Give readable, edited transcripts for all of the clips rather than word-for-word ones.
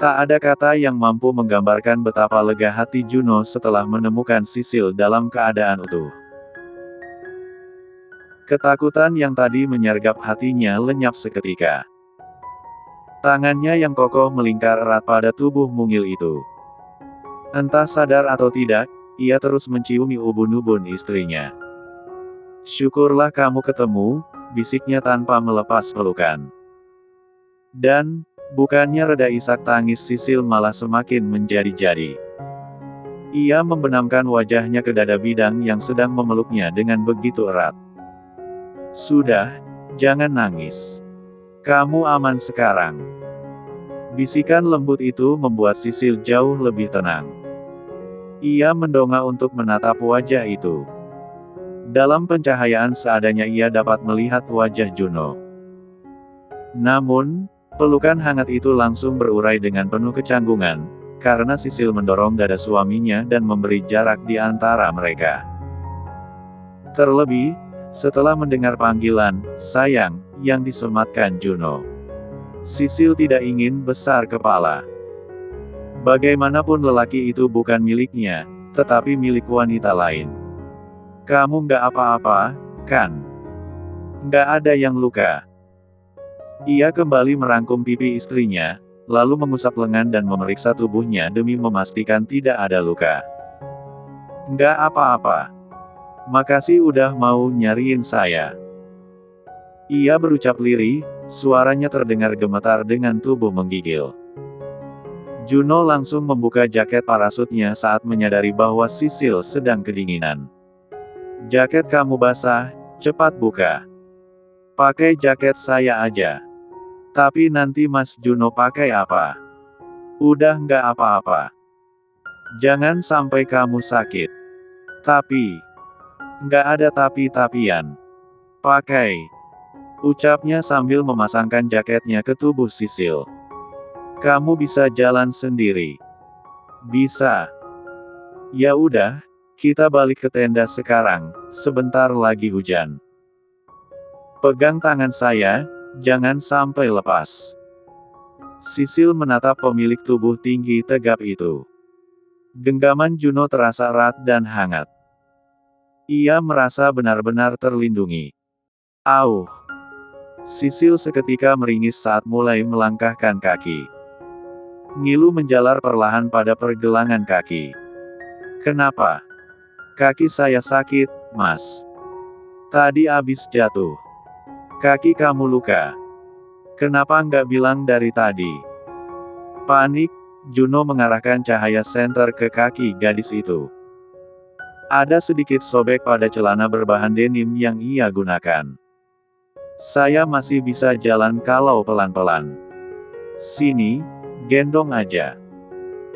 Tak ada kata yang mampu menggambarkan betapa lega hati Juno setelah menemukan Sisil dalam keadaan utuh. Ketakutan yang tadi menyergap hatinya lenyap seketika. Tangannya yang kokoh melingkar erat pada tubuh mungil itu. Entah sadar atau tidak, ia terus menciumi ubun-ubun istrinya. "Syukurlah kamu ketemu," bisiknya tanpa melepas pelukan. Dan, bukannya reda isak tangis Sisil malah semakin menjadi-jadi. Ia membenamkan wajahnya ke dada bidang yang sedang memeluknya dengan begitu erat. "Sudah, jangan nangis. Kamu aman sekarang." Bisikan lembut itu membuat Sisil jauh lebih tenang. Ia mendongak untuk menatap wajah itu. Dalam pencahayaan seadanya ia dapat melihat wajah Juno. Namun, pelukan hangat itu langsung berurai dengan penuh kecanggungan, karena Sisil mendorong dada suaminya dan memberi jarak di antara mereka. Terlebih, setelah mendengar panggilan "sayang" yang disematkan Juno, Sisil tidak ingin besar kepala. Bagaimanapun lelaki itu bukan miliknya, tetapi milik wanita lain. "Kamu nggak apa-apa, kan? Nggak ada yang luka?" Ia kembali merangkum pipi istrinya, lalu mengusap lengan dan memeriksa tubuhnya demi memastikan tidak ada luka. "Nggak apa-apa. Makasih udah mau nyariin saya." Ia berucap lirih, suaranya terdengar gemetar dengan tubuh menggigil. Juno langsung membuka jaket parasutnya saat menyadari bahwa Sisil sedang kedinginan. "Jaket kamu basah, cepat buka. Pakai jaket saya aja." "Tapi nanti Mas Juno pakai apa?" "Udah nggak apa-apa. Jangan sampai kamu sakit." "Tapi..." "Nggak ada tapi-tapian. Pakai," ucapnya sambil memasangkan jaketnya ke tubuh Sisil. "Kamu bisa jalan sendiri." "Bisa." "Ya udah, kita balik ke tenda sekarang, sebentar lagi hujan. Pegang tangan saya, jangan sampai lepas." Sisil menatap pemilik tubuh tinggi tegap itu. Genggaman Juno terasa erat dan hangat. Ia merasa benar-benar terlindungi. "Auh!" Sisil seketika meringis saat mulai melangkahkan kaki. Ngilu menjalar perlahan pada pergelangan kaki. "Kenapa? Kaki saya sakit, Mas. Tadi abis jatuh. Kaki kamu luka. Kenapa nggak bilang dari tadi?" Panik, Juno mengarahkan cahaya senter ke kaki gadis itu. Ada sedikit sobek pada celana berbahan denim yang ia gunakan. "Saya masih bisa jalan kalau pelan-pelan. Sini, gendong aja."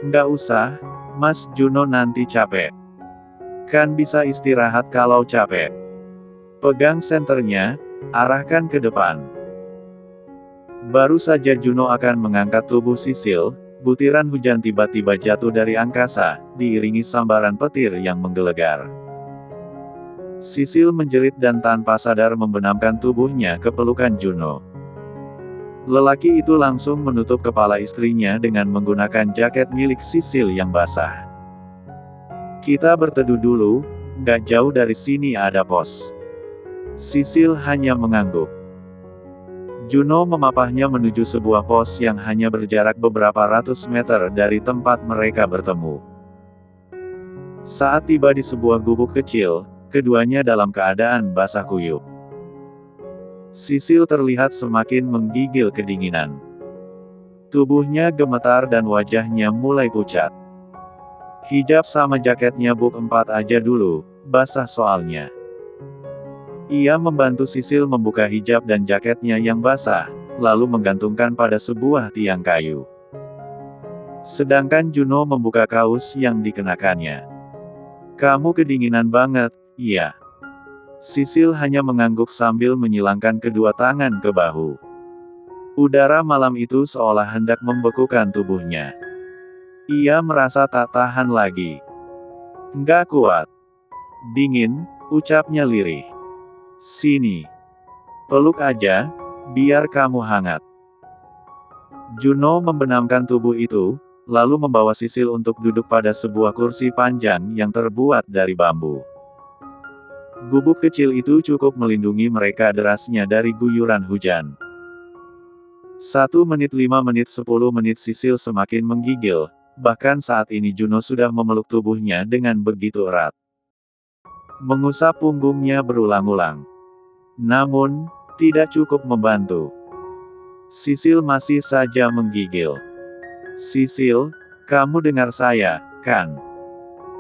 "Nggak usah, Mas Juno, nanti capek. Kan bisa istirahat kalau capek. Pegang senternya, arahkan ke depan." Baru saja Juno akan mengangkat tubuh Sisil, butiran hujan tiba-tiba jatuh dari angkasa, diiringi sambaran petir yang menggelegar. Sisil menjerit dan tanpa sadar membenamkan tubuhnya ke pelukan Juno. Lelaki itu langsung menutup kepala istrinya dengan menggunakan jaket milik Sisil yang basah. "Kita berteduh dulu, nggak jauh dari sini ada pos." Sisil hanya mengangguk. Juno memapahnya menuju sebuah pos yang hanya berjarak beberapa ratus meter dari tempat mereka bertemu. Saat tiba di sebuah gubuk kecil, keduanya dalam keadaan basah kuyup. Sisil terlihat semakin menggigil kedinginan. Tubuhnya gemetar dan wajahnya mulai pucat. "Hijab sama jaketnya buk 4 aja dulu, basah soalnya." Ia membantu Sisil membuka hijab dan jaketnya yang basah, lalu menggantungkan pada sebuah tiang kayu. Sedangkan Juno membuka kaos yang dikenakannya. "Kamu kedinginan banget, iya?" Sisil hanya mengangguk sambil menyilangkan kedua tangan ke bahu. Udara malam itu seolah hendak membekukan tubuhnya. Ia merasa tak tahan lagi. "Nggak kuat. Dingin," ucapnya lirih. "Sini. Peluk aja, biar kamu hangat." Juno membenamkan tubuh itu, lalu membawa Sisil untuk duduk pada sebuah kursi panjang yang terbuat dari bambu. Gubuk kecil itu cukup melindungi mereka derasnya dari guyuran hujan. 1 menit, 5 menit, 10 menit Sisil semakin menggigil, bahkan saat ini Juno sudah memeluk tubuhnya dengan begitu erat. Mengusap punggungnya berulang-ulang. Namun, tidak cukup membantu. Sisil masih saja menggigil. Sisil, kamu dengar saya, kan?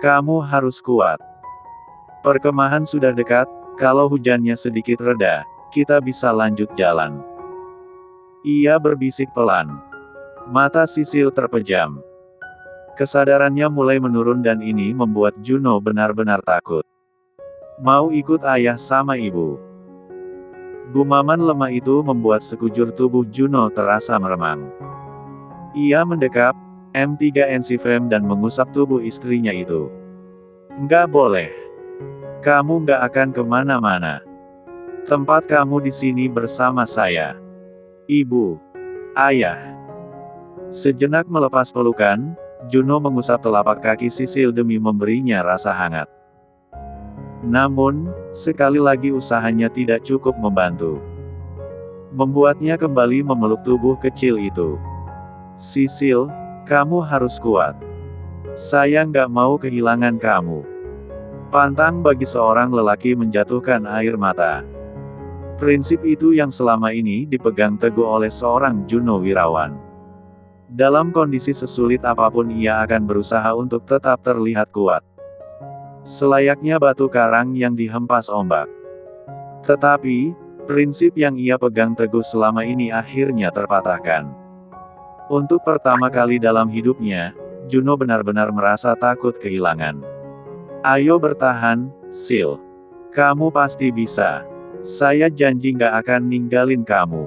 Kamu harus kuat. Perkemahan sudah dekat, kalau hujannya sedikit reda, kita bisa lanjut jalan. Ia berbisik pelan. Mata Sisil terpejam. Kesadarannya mulai menurun dan ini membuat Juno benar-benar takut. Mau ikut ayah sama ibu. Gumaman lemah itu membuat sekujur tubuh Juno terasa meremang. Ia mendekap, M3 dan mengusap tubuh istrinya itu. Nggak boleh. Kamu nggak akan kemana-mana. Tempat kamu di sini bersama saya. Ibu. Ayah. Sejenak melepas pelukan, Juno mengusap telapak kaki Sisil demi memberinya rasa hangat. Namun, sekali lagi usahanya tidak cukup membantu. Membuatnya kembali memeluk tubuh kecil itu. Sisil, kamu harus kuat. Saya nggak mau kehilangan kamu. Pantang bagi seorang lelaki menjatuhkan air mata. Prinsip itu yang selama ini dipegang teguh oleh seorang Juno wirawan. Dalam kondisi sesulit apapun ia akan berusaha untuk tetap terlihat kuat. Selayaknya batu karang yang dihempas ombak. Tetapi, prinsip yang ia pegang teguh selama ini akhirnya terpatahkan. Untuk pertama kali dalam hidupnya, Juno benar-benar merasa takut kehilangan. Ayo bertahan, Sil. Kamu pasti bisa. Saya janji nggak akan ninggalin kamu.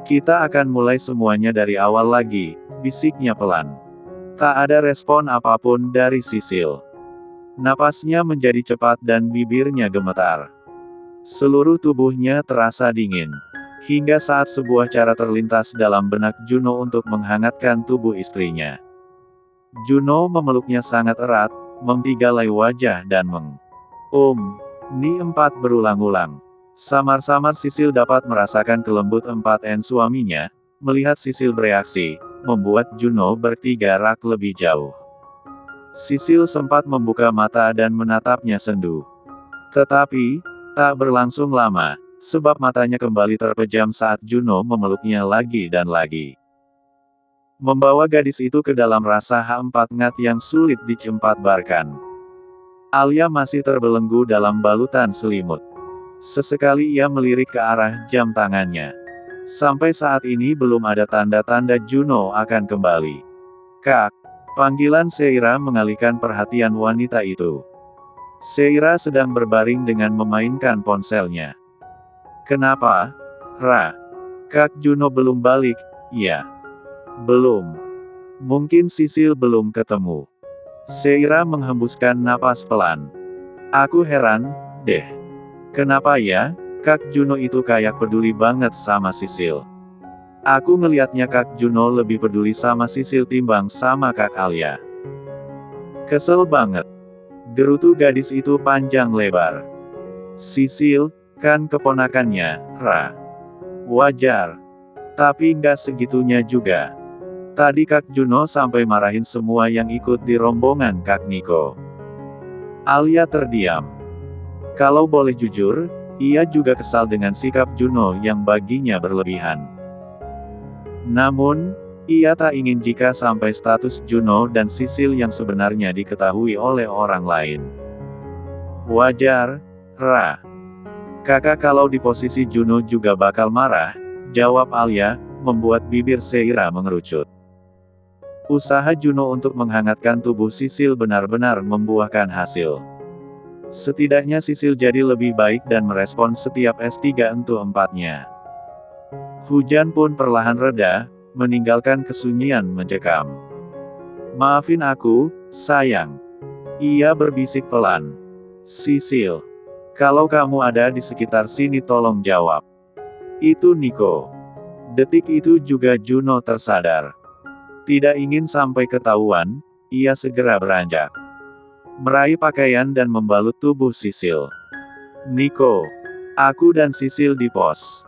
Kita akan mulai semuanya dari awal lagi, bisiknya pelan. Tak ada respon apapun dari Sisil. Napasnya menjadi cepat dan bibirnya gemetar. Seluruh tubuhnya terasa dingin. Hingga saat sebuah cara terlintas dalam benak Juno untuk menghangatkan tubuh istrinya. Juno memeluknya sangat erat, mengtigalai wajah dan Ni 4 berulang-ulang. Samar-samar Sisil dapat merasakan kelembut 4N suaminya. Melihat Sisil bereaksi, membuat Juno bertiga rak lebih jauh. Sisil sempat membuka mata dan menatapnya sendu. Tetapi, tak berlangsung lama, sebab matanya kembali terpejam saat Juno memeluknya lagi dan lagi. Membawa gadis itu ke dalam rasa H4 yang sulit dicempat-barkan. Alia masih terbelenggu dalam balutan selimut. Sesekali ia melirik ke arah jam tangannya. Sampai saat ini belum ada tanda-tanda Juno akan kembali. Kak, panggilan Seira mengalihkan perhatian wanita itu. Seira sedang berbaring dengan memainkan ponselnya. Kenapa? Ra. Kak Juno belum balik, ya. Belum. Mungkin Sisil belum ketemu. Seira menghembuskan napas pelan. Aku heran, deh. Kenapa ya, Kak Juno itu kayak peduli banget sama Sisil. Aku ngeliatnya Kak Juno lebih peduli sama Sisil timbang sama Kak Alia. Kesel banget. Gerutu gadis itu panjang lebar. Sisil, kan keponakannya, Ra. Wajar. Tapi nggak segitunya juga. Tadi Kak Juno sampai marahin semua yang ikut di rombongan Kak Niko. Alia terdiam. Kalau boleh jujur, ia juga kesal dengan sikap Juno yang baginya berlebihan. Namun, ia tak ingin jika sampai status Juno dan Sisil yang sebenarnya diketahui oleh orang lain. Wajar, Ra. Kakak kalau di posisi Juno juga bakal marah, jawab Alia, membuat bibir Seira mengerucut. Usaha Juno untuk menghangatkan tubuh Sisil benar-benar membuahkan hasil. Setidaknya Sisil jadi lebih baik dan merespon setiap S3-4-nya. Hujan pun perlahan reda, meninggalkan kesunyian mencekam. Maafin aku, sayang. Ia berbisik pelan. Sisil. Kalau kamu ada di sekitar sini tolong jawab. Itu Niko. Detik itu juga Juno tersadar. Tidak ingin sampai ketahuan, ia segera beranjak meraih pakaian dan membalut tubuh Sisil. "Nico, aku dan Sisil di pos,"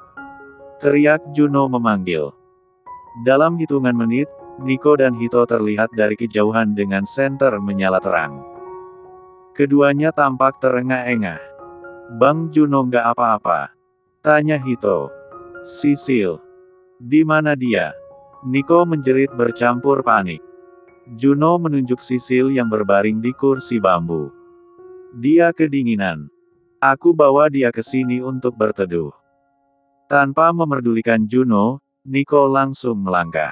teriak Juno memanggil. Dalam hitungan menit, Nico dan Hito terlihat dari kejauhan dengan senter menyala terang. Keduanya tampak terengah-engah. "Bang Juno nggak apa-apa?" tanya Hito. "Sisil. Di mana dia?" Nico menjerit bercampur panik. Juno menunjuk Sisil yang berbaring di kursi bambu. "Dia kedinginan. Aku bawa dia ke sini untuk berteduh." Tanpa memerdulikan Juno, Nico langsung melangkah.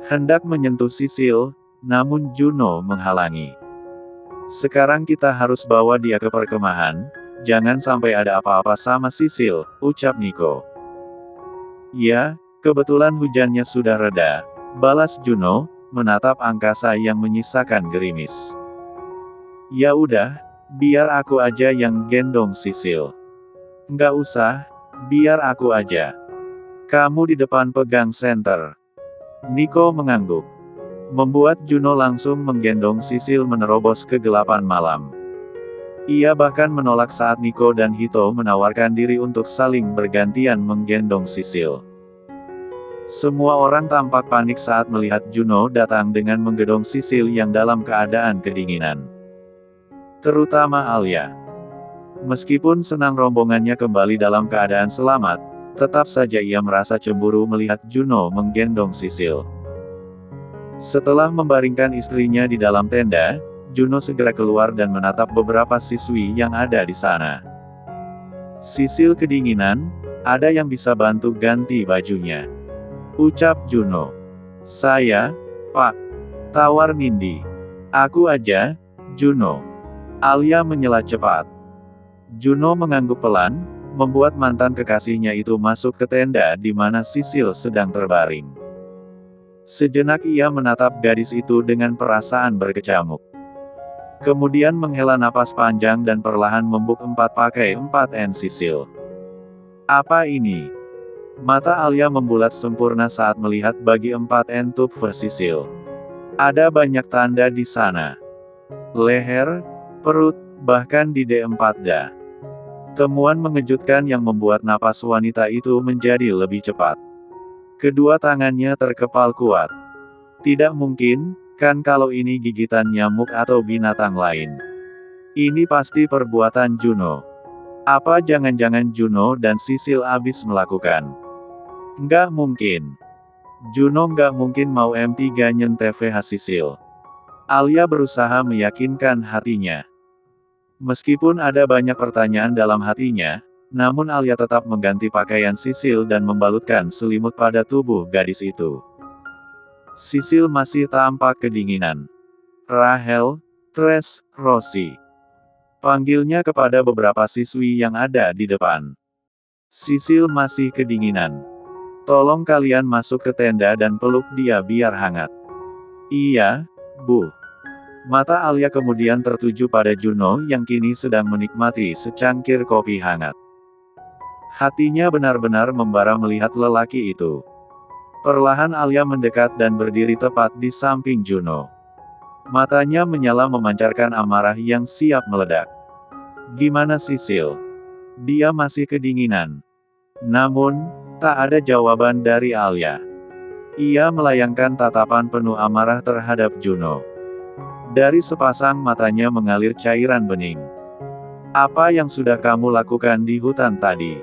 Hendak menyentuh Sisil, namun Juno menghalangi. "Sekarang kita harus bawa dia ke perkemahan, jangan sampai ada apa-apa sama Sisil," ucap Nico. "Ya, kebetulan hujannya sudah reda," balas Juno, menatap angkasa yang menyisakan gerimis. "Ya udah, biar aku aja yang gendong Sisil." "Nggak usah, biar aku aja. Kamu di depan pegang senter." Nico mengangguk. Membuat Juno langsung menggendong Sisil menerobos kegelapan malam. Ia bahkan menolak saat Nico dan Hito menawarkan diri untuk saling bergantian menggendong Sisil. Semua orang tampak panik saat melihat Juno datang dengan menggendong Sisil yang dalam keadaan kedinginan. Terutama Alia. Meskipun senang rombongannya kembali dalam keadaan selamat, tetap saja ia merasa cemburu melihat Juno menggendong Sisil. Setelah membaringkan istrinya di dalam tenda, Juno segera keluar dan menatap beberapa siswi yang ada di sana. "Sisil kedinginan, ada yang bisa bantu ganti bajunya?" ucap Juno. "Saya, Pak," tawar Nindi. "Aku aja, Juno." Alia menyela cepat. Juno mengangguk pelan, membuat mantan kekasihnya itu masuk ke tenda di mana Sisil sedang terbaring. Sejenak ia menatap gadis itu dengan perasaan berkecamuk. Kemudian menghela napas panjang dan perlahan membuk 4x4 Sisil. "Apa ini?" Mata Alia membulat sempurna saat melihat bagi 4 tubuh Sisil. Ada banyak tanda di sana. Leher, perut, bahkan di D4 Temuan mengejutkan yang membuat napas wanita itu menjadi lebih cepat. Kedua tangannya terkepal kuat. Tidak mungkin, kan kalau ini gigitan nyamuk atau binatang lain. Ini pasti perbuatan Juno. Apa jangan-jangan Juno dan Sisil abis melakukan? Nggak mungkin. Juno nggak mungkin mau M3 nyentuh Sisil. Alia berusaha meyakinkan hatinya. Meskipun ada banyak pertanyaan dalam hatinya, namun Alia tetap mengganti pakaian Sisil dan membalutkan selimut pada tubuh gadis itu. Sisil masih tampak kedinginan. "Rahel, Tres, Rosie," panggilnya kepada beberapa siswi yang ada di depan. "Sisil masih kedinginan. Tolong kalian masuk ke tenda dan peluk dia biar hangat." "Iya, Bu." Mata Alia kemudian tertuju pada Juno yang kini sedang menikmati secangkir kopi hangat. Hatinya benar-benar membara melihat lelaki itu. Perlahan Alia mendekat dan berdiri tepat di samping Juno. Matanya menyala memancarkan amarah yang siap meledak. "Gimana Sisil? Dia masih kedinginan." Namun, tak ada jawaban dari Alia. Ia melayangkan tatapan penuh amarah terhadap Juno. Dari sepasang matanya mengalir cairan bening. "Apa yang sudah kamu lakukan di hutan tadi?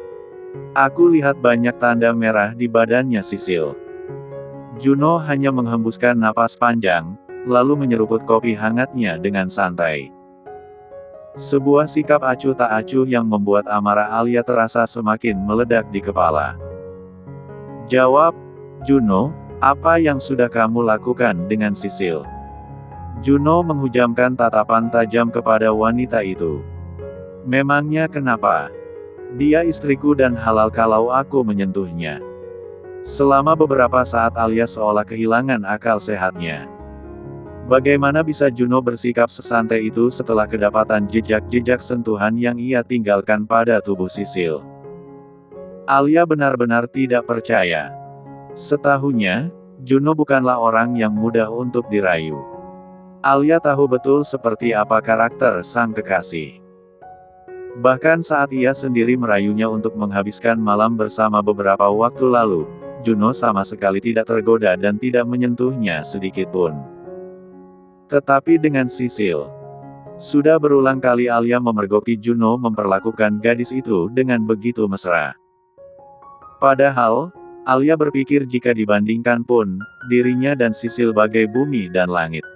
Aku lihat banyak tanda merah di badannya Sisil." Juno hanya menghembuskan napas panjang, lalu menyeruput kopi hangatnya dengan santai. Sebuah sikap acuh tak acuh yang membuat amarah Alia terasa semakin meledak di kepala. "Jawab, Juno, apa yang sudah kamu lakukan dengan Sisil?" Juno menghujamkan tatapan tajam kepada wanita itu. "Memangnya kenapa? Dia istriku dan halal kalau aku menyentuhnya." Selama beberapa saat Alia seolah kehilangan akal sehatnya. Bagaimana bisa Juno bersikap sesantai itu setelah kedapatan jejak-jejak sentuhan yang ia tinggalkan pada tubuh Sisil? Alia benar-benar tidak percaya. Setahunya, Juno bukanlah orang yang mudah untuk dirayu. Alia tahu betul seperti apa karakter sang kekasih. Bahkan saat ia sendiri merayunya untuk menghabiskan malam bersama beberapa waktu lalu, Juno sama sekali tidak tergoda dan tidak menyentuhnya sedikitpun. Tetapi dengan Sisil, sudah berulang kali Alia memergoki Juno memperlakukan gadis itu dengan begitu mesra. Padahal, Alia berpikir jika dibandingkan pun, dirinya dan Sisil bagai bumi dan langit.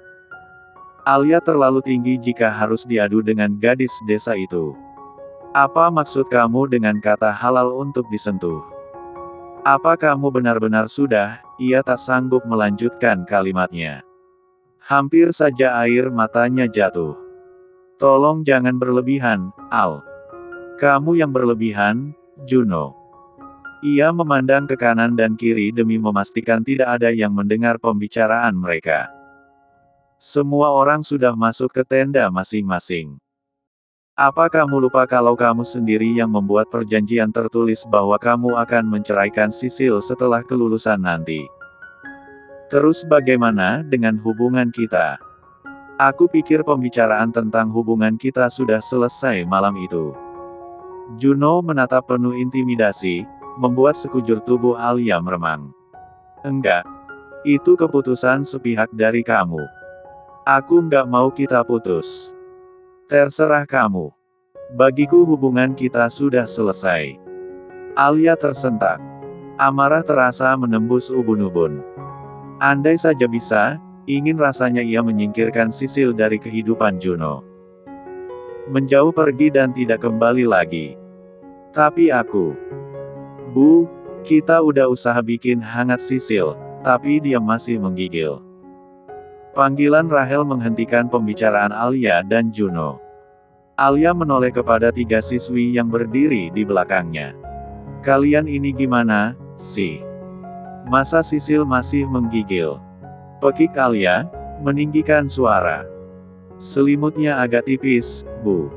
Alia terlalu tinggi jika harus diadu dengan gadis desa itu. Apa maksud kamu dengan kata halal untuk disentuh? Apa kamu benar-benar sudah? Ia tak sanggup melanjutkan kalimatnya. Hampir saja air matanya jatuh. Tolong jangan berlebihan, Al. Kamu yang berlebihan, Juno. Ia memandang ke kanan dan kiri demi memastikan tidak ada yang mendengar pembicaraan mereka. Semua orang sudah masuk ke tenda masing-masing. Apa kamu lupa kalau kamu sendiri yang membuat perjanjian tertulis bahwa kamu akan menceraikan Sisil setelah kelulusan nanti? Terus bagaimana dengan hubungan kita? Aku pikir pembicaraan tentang hubungan kita sudah selesai malam itu. Juno menatap penuh intimidasi, membuat sekujur tubuh Alia meremang. Enggak. Itu keputusan sepihak dari kamu. Aku nggak mau kita putus. Terserah kamu. Bagiku hubungan kita sudah selesai. Alia tersentak. Amarah terasa menembus ubun-ubun. Andai saja bisa, ingin rasanya ia menyingkirkan Sisil dari kehidupan Juno. Menjauh pergi dan tidak kembali lagi. Tapi aku... Bu, kita udah usaha bikin hangat Sisil, tapi dia masih menggigil. Panggilan Rahel menghentikan pembicaraan Alia dan Juno. Alia menoleh kepada 3 siswi yang berdiri di belakangnya. Kalian ini gimana, sih? Masa Sisil masih menggigil? Pekik Alia, meninggikan suara. Selimutnya agak tipis, Bu.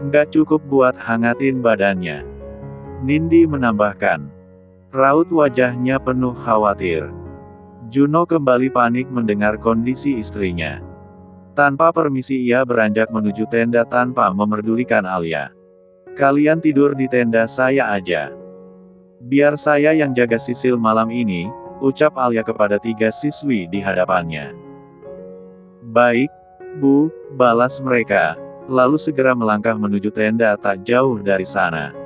Nggak cukup buat hangatin badannya. Nindi menambahkan. Raut wajahnya penuh khawatir. Juno kembali panik mendengar kondisi istrinya. Tanpa permisi ia beranjak menuju tenda tanpa memerdulikan Alia. Kalian tidur di tenda saya aja. Biar saya yang jaga Sisil malam ini, ucap Alia kepada 3 siswi di hadapannya. Baik, Bu, balas mereka, lalu segera melangkah menuju tenda tak jauh dari sana.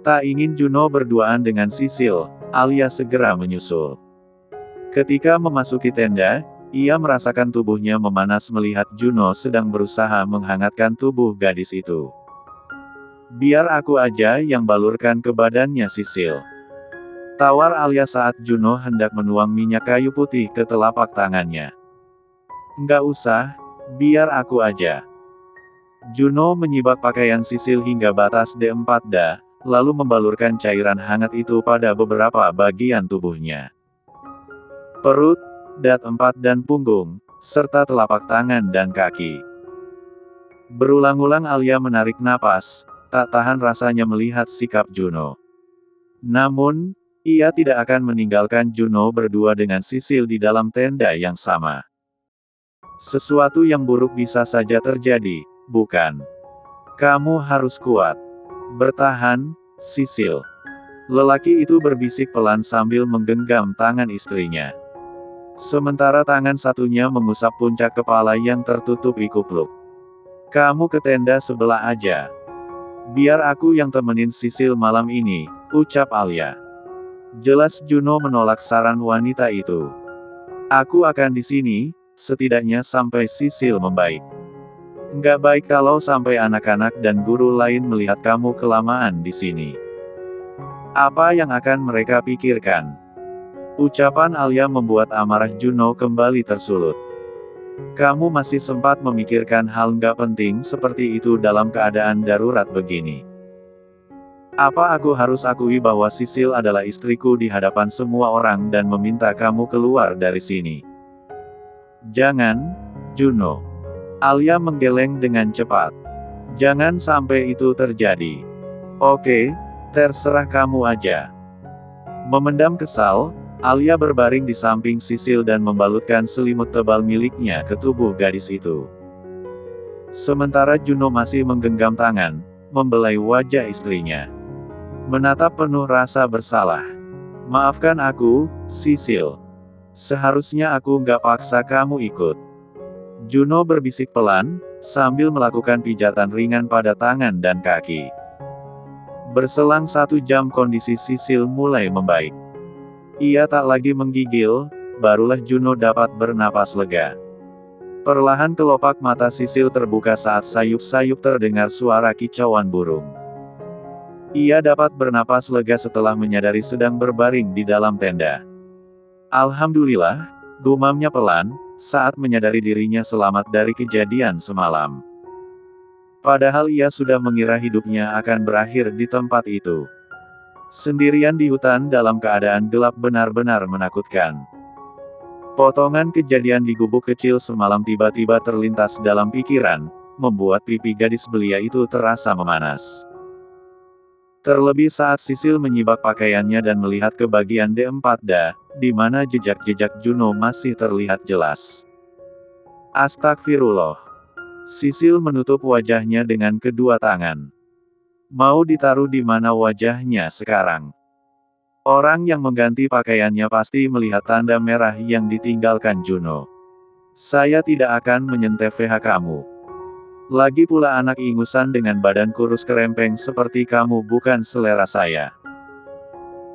Tak ingin Juno berduaan dengan Sisil, Alia segera menyusul. Ketika memasuki tenda, ia merasakan tubuhnya memanas melihat Juno sedang berusaha menghangatkan tubuh gadis itu. Biar aku aja yang balurkan ke badannya Sisil. Tawar Alia saat Juno hendak menuang minyak kayu putih ke telapak tangannya. Nggak usah, biar aku aja. Juno menyibak pakaian Sisil hingga batas D4D, lalu membalurkan cairan hangat itu pada beberapa bagian tubuhnya. Perut, D4 dan punggung, serta telapak tangan dan kaki. Berulang-ulang Alia menarik napas, tak tahan rasanya melihat sikap Juno. Namun, ia tidak akan meninggalkan Juno berdua dengan Sisil di dalam tenda yang sama. Sesuatu yang buruk bisa saja terjadi, bukan? Kamu harus kuat. Bertahan, Sisil. Lelaki itu berbisik pelan sambil menggenggam tangan istrinya. Sementara tangan satunya mengusap puncak kepala yang tertutup kupluk. Kamu ke tenda sebelah aja. Biar aku yang temenin Sisil malam ini, ucap Alia. Jelas Juno menolak saran wanita itu. Aku akan di sini, setidaknya sampai Sisil membaik. Nggak baik kalau sampai anak-anak dan guru lain melihat kamu kelamaan di sini. Apa yang akan mereka pikirkan? Ucapan Alia membuat amarah Juno kembali tersulut. Kamu masih sempat memikirkan hal nggak penting seperti itu dalam keadaan darurat begini. Apa aku harus akui bahwa Sisil adalah istriku di hadapan semua orang dan meminta kamu keluar dari sini? Jangan, Juno. Alia menggeleng dengan cepat. Jangan sampai itu terjadi. Oke, Terserah kamu aja. Memendam kesal, Alia berbaring di samping Sisil dan membalutkan selimut tebal miliknya ke tubuh gadis itu. Sementara Juno masih menggenggam tangan, membelai wajah istrinya. Menatap penuh rasa bersalah. Maafkan aku, Sisil. Seharusnya aku nggak paksa kamu ikut. Juno berbisik pelan, sambil melakukan pijatan ringan pada tangan dan kaki. Berselang 1 jam kondisi Sisil mulai membaik. Ia tak lagi menggigil, barulah Juno dapat bernapas lega. Perlahan kelopak mata Sisil terbuka saat sayup-sayup terdengar suara kicauan burung. Ia dapat bernapas lega setelah menyadari sedang berbaring di dalam tenda. Alhamdulillah, gumamnya pelan, saat menyadari dirinya selamat dari kejadian semalam. Padahal ia sudah mengira hidupnya akan berakhir di tempat itu. Sendirian di hutan dalam keadaan gelap benar-benar menakutkan. Potongan kejadian di gubuk kecil semalam tiba-tiba terlintas dalam pikiran, membuat pipi gadis belia itu terasa memanas. Terlebih saat Sisil menyibak pakaiannya dan melihat ke bagian D4D, di mana jejak-jejak Juno masih terlihat jelas. Astagfirullah. Sisil menutup wajahnya dengan kedua tangan. Mau ditaruh di mana wajahnya sekarang? Orang yang mengganti pakaiannya pasti melihat tanda merah yang ditinggalkan Juno. Saya tidak akan menyentuh VH kamu. Lagi pula anak ingusan dengan badan kurus kerempeng seperti kamu bukan selera saya.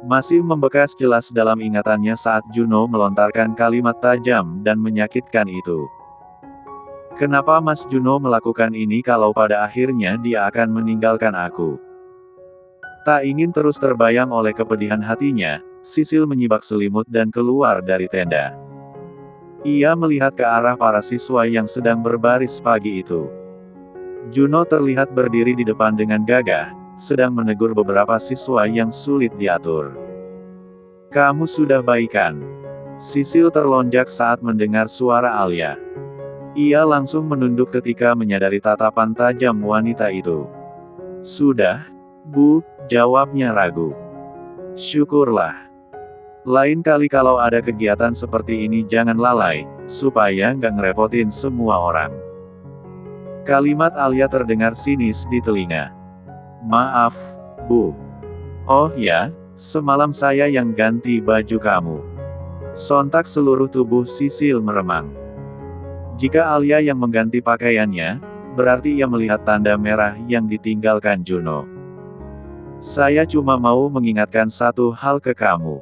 Masih membekas jelas dalam ingatannya saat Juno melontarkan kalimat tajam dan menyakitkan itu. Kenapa Mas Juno melakukan ini kalau pada akhirnya dia akan meninggalkan aku? Tak ingin terus terbayang oleh kepedihan hatinya, Sisil menyibak selimut dan keluar dari tenda. Ia melihat ke arah para siswa yang sedang berbaris pagi itu. Juno terlihat berdiri di depan dengan gagah, sedang menegur beberapa siswa yang sulit diatur. Kamu sudah baikan. Sisil terlonjak saat mendengar suara Alia. Ia langsung menunduk ketika menyadari tatapan tajam wanita itu. Sudah, Bu, jawabnya ragu. Syukurlah. Lain kali kalau ada kegiatan seperti ini jangan lalai, supaya nggak ngerepotin semua orang. Kalimat Alia terdengar sinis di telinga. Maaf, Bu. Oh ya, semalam saya yang ganti baju kamu. Sontak seluruh tubuh Sisil meremang. Jika Alia yang mengganti pakaiannya, berarti ia melihat tanda merah yang ditinggalkan Juno. Saya cuma mau mengingatkan satu hal ke kamu.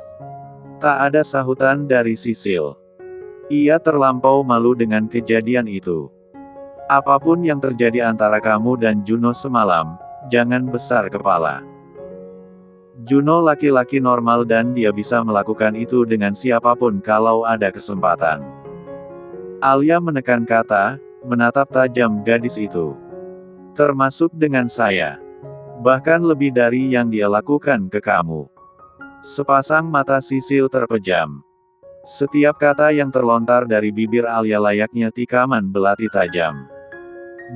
Tak ada sahutan dari Sisil. Ia terlampau malu dengan kejadian itu. Apapun yang terjadi antara kamu dan Juno semalam, jangan besar kepala. Juno laki-laki normal dan dia bisa melakukan itu dengan siapapun kalau ada kesempatan. Alia menekan kata, menatap tajam gadis itu. Termasuk dengan saya. Bahkan lebih dari yang dia lakukan ke kamu. Sepasang mata Sisil terpejam. Setiap kata yang terlontar dari bibir Alia layaknya tikaman belati tajam.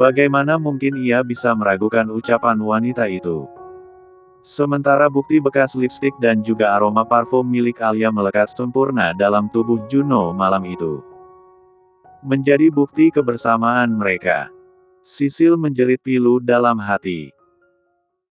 Bagaimana mungkin ia bisa meragukan ucapan wanita itu? Sementara bukti bekas lipstik dan juga aroma parfum milik Alia melekat sempurna dalam tubuh Juno malam itu. Menjadi bukti kebersamaan mereka. Sisil menjerit pilu dalam hati.